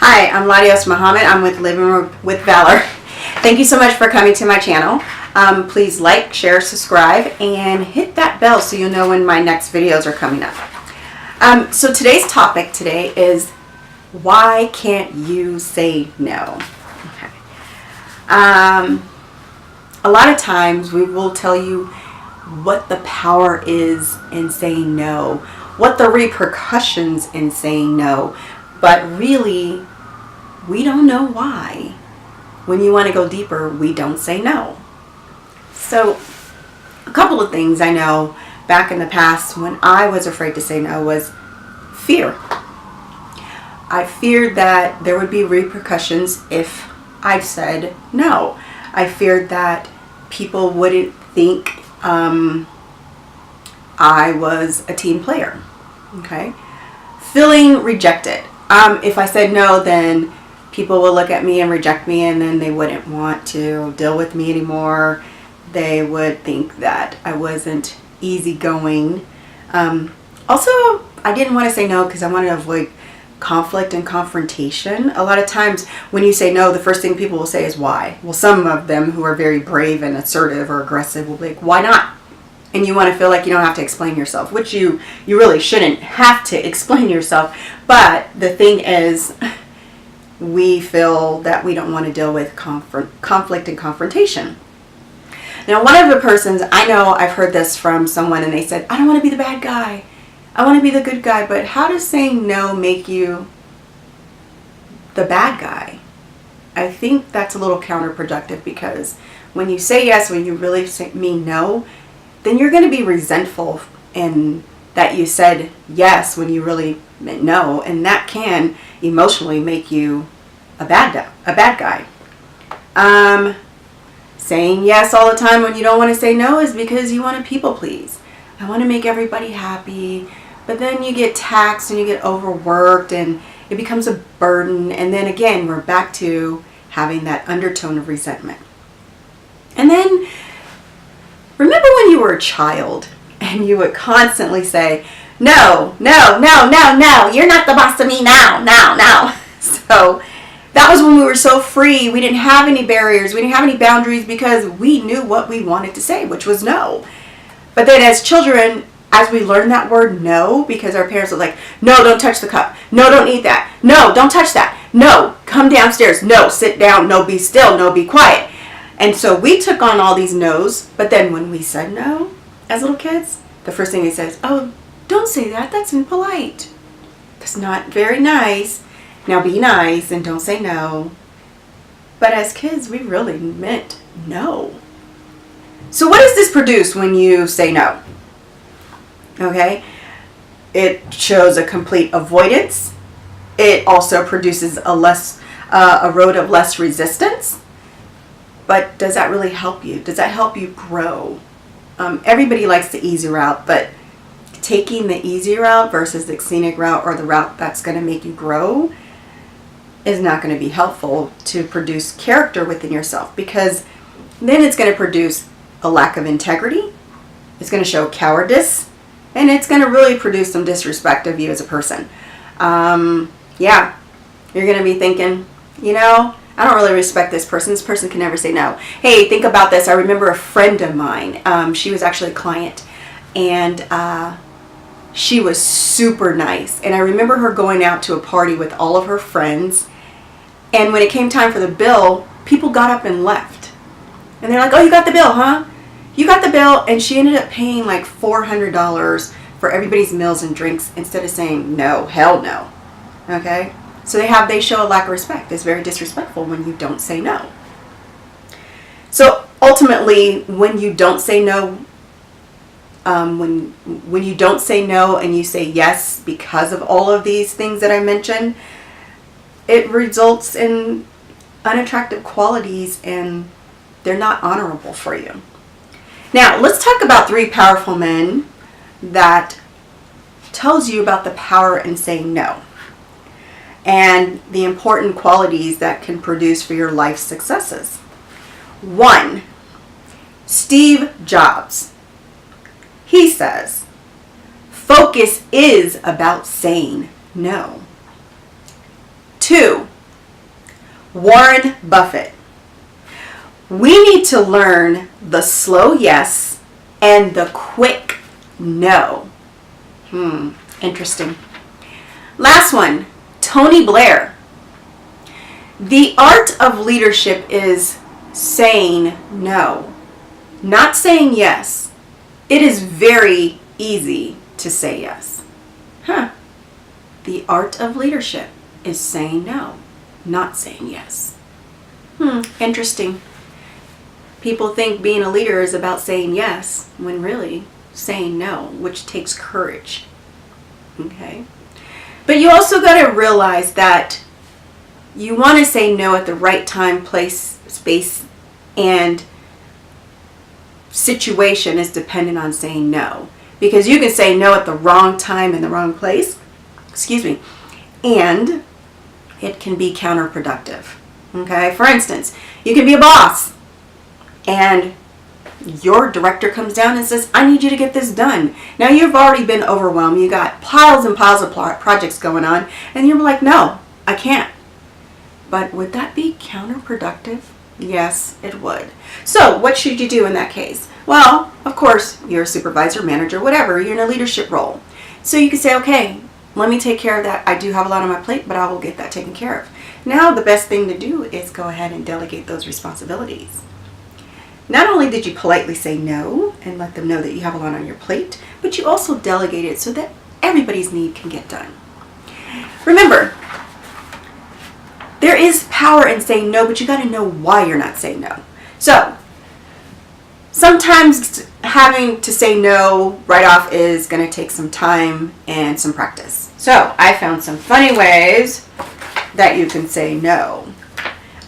Hi, I'm Ladios Muhammad. I'm with Living with Valor. Thank you so much for coming to my channel. Please like, share, subscribe, and hit that bell so you'll know when my next videos are coming up. So today's topic today is, why can't you say no? Okay. A lot of times we will tell you what the power is in saying no, what the repercussions in saying no, but really we don't know why. When you want to go deeper, we don't say no. So a couple of things I know back in the past when I was afraid to say no was fear. I feared that there would be repercussions if I said no. I feared that people wouldn't think I was a team player. Okay? Feeling rejected. If I said no, then people will look at me and reject me, and then they wouldn't want to deal with me anymore. They would think that I wasn't easygoing. Also, I didn't want to say no because I wanted to avoid conflict and confrontation. A lot of times when you say no, the first thing people will say is why. Well, some of them who are very brave and assertive or aggressive will be like, why not? And you want to feel like you don't have to explain yourself, which you really shouldn't have to explain yourself. But the thing is, we feel that we don't want to deal with conflict and confrontation. Now, one of the persons, I know I've heard this from someone, and they said, I don't want to be the bad guy. I want to be the good guy. But how does saying no make you the bad guy? I think that's a little counterproductive, because when you say yes, when you really mean no, then you're going to be resentful in that you said yes when you really meant no, and that can emotionally make you a bad guy. Saying yes all the time when you don't want to say no is because you want to people please. I want to make everybody happy, but then you get taxed and you get overworked and it becomes a burden, and then again we're back to having that undertone of resentment. And then remember when you were a child and you would constantly say, no, no, no, no, no, you're not the boss of me now, now, now. So that was when we were so free. We didn't have any barriers. We didn't have any boundaries because we knew what we wanted to say, which was no. But then as children, as we learned that word no, because our parents were like, no, don't touch the cup. No, don't eat that. No, don't touch that. No, come downstairs. No, sit down. No, be still. No, be quiet. And so we took on all these no's. But then when we said no as little kids, the first thing they said is, oh, don't say that. That's impolite. That's not very nice. Now be nice and don't say no. But as kids, we really meant no. So what does this produce when you say no? Okay? It shows a complete avoidance. It also produces a road of less resistance. But does that really help you? Does that help you grow? Everybody likes the easy route, but taking the easy route versus the scenic route, or the route that's going to make you grow, is not going to be helpful to produce character within yourself, because then it's going to produce a lack of integrity. It's going to show cowardice, and it's going to really produce some disrespect of you as a person. Yeah, you're going to be thinking, you know, I don't really respect this person. This person can never say no. Hey, think about this. I remember a friend of mine. She was actually a client, and she was super nice. And I remember her going out to a party with all of her friends. And when it came time for the bill, people got up and left. And they're like, oh, you got the bill, huh? You got the bill. And she ended up paying like $400 for everybody's meals and drinks instead of saying no, hell no. Okay? So they show a lack of respect. It's very disrespectful when you don't say no. So ultimately, when you don't say no, when you don't say no and you say yes because of all of these things that I mentioned, it results in unattractive qualities, and they're not honorable for you. Now, let's talk about 3 powerful men that tells you about the power in saying no, and the important qualities that can produce for your life successes. 1, Steve Jobs. He says, focus is about saying no. 2, Warren Buffett. We need to learn the slow yes and the quick no. Interesting. Last one, Tony Blair. The art of leadership is saying no, not saying yes. It is very easy to say yes. The art of leadership is saying no, not saying yes. Interesting. People think being a leader is about saying yes, when really saying no, which takes courage. Okay? But you also got to realize that you want to say no at the right time, place, space, and situation is dependent on saying no. Because you can say no at the wrong time in the wrong place, and it can be counterproductive. Okay? For instance, you can be a boss and your director comes down and says, I need you to get this done. Now you've already been overwhelmed. You got piles and piles of projects going on, and you're like, no, I can't. But would that be counterproductive? Yes, it would. So what should you do in that case? Well, of course, you're a supervisor, manager, whatever. You're in a leadership role. So you can say, okay, let me take care of that. I do have a lot on my plate, but I will get that taken care of. Now the best thing to do is go ahead and delegate those responsibilities. Not only did you politely say no and let them know that you have a lot on your plate, but you also delegate it so that everybody's need can get done. Remember, there is power in saying no, but you got to know why you're not saying no. So, sometimes having to say no right off is going to take some time and some practice. So, I found some funny ways that you can say no.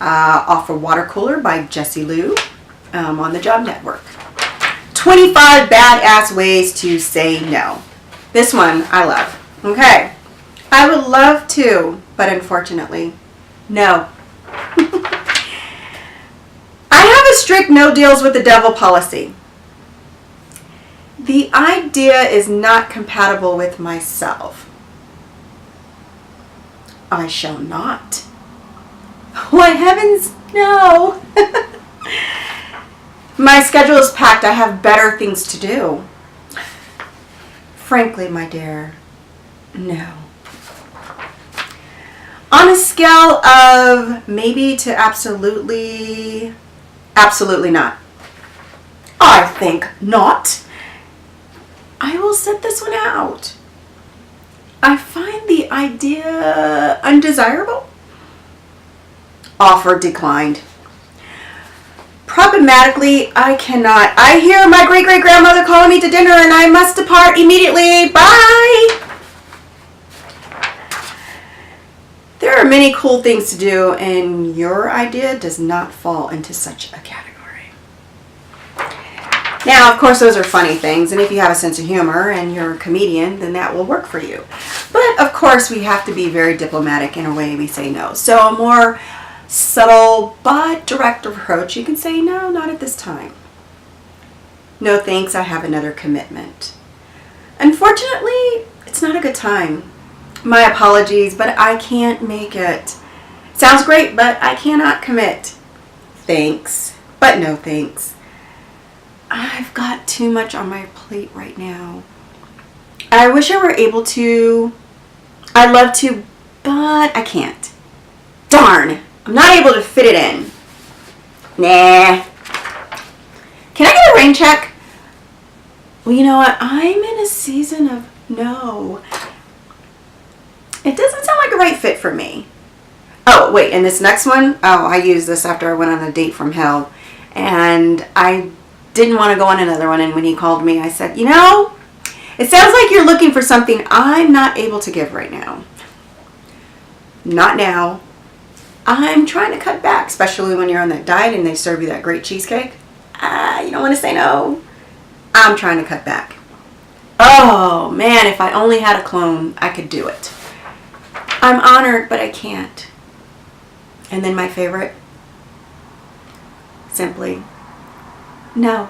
Off a Water Cooler by Jessie Lou. On the Job Network. 25 badass ways to say no. This one I love. Okay. I would love to, but unfortunately, no. I have a strict no deals with the devil policy. The idea is not compatible with myself. I shall not. Why heavens, no. My schedule is packed. I have better things to do. Frankly, my dear, no. On a scale of maybe to absolutely not. I think not. I will set this one out. I find the idea undesirable. Offer declined. Problematically, I cannot. I hear my great-great-grandmother calling me to dinner and I must depart immediately. Bye! There are many cool things to do, and your idea does not fall into such a category. Now, of course, those are funny things, and if you have a sense of humor and you're a comedian, then that will work for you. But, of course, we have to be very diplomatic in a way we say no. So a more subtle but direct approach, you can say, no, not at this time. No thanks, I have another commitment. Unfortunately, it's not a good time. My apologies, but I can't make it. Sounds great, but I cannot commit. Thanks, but no thanks. I've got too much on my plate right now. I wish I were able to. I'd love to, but I can't. Darn. I'm not able to fit it in. Nah. Can I get a rain check? Well, you know what? I'm in a season of no. It doesn't sound like a right fit for me. Oh, wait, and this next one? Oh, I used this after I went on a date from hell. And I didn't want to go on another one. And when he called me, I said, you know, it sounds like you're looking for something I'm not able to give right now. Not now. I'm trying to cut back, especially when you're on that diet and they serve you that great cheesecake. You don't want to say no. I'm trying to cut back. Oh, man, if I only had a clone, I could do it. I'm honored, but I can't. And then my favorite, simply, no.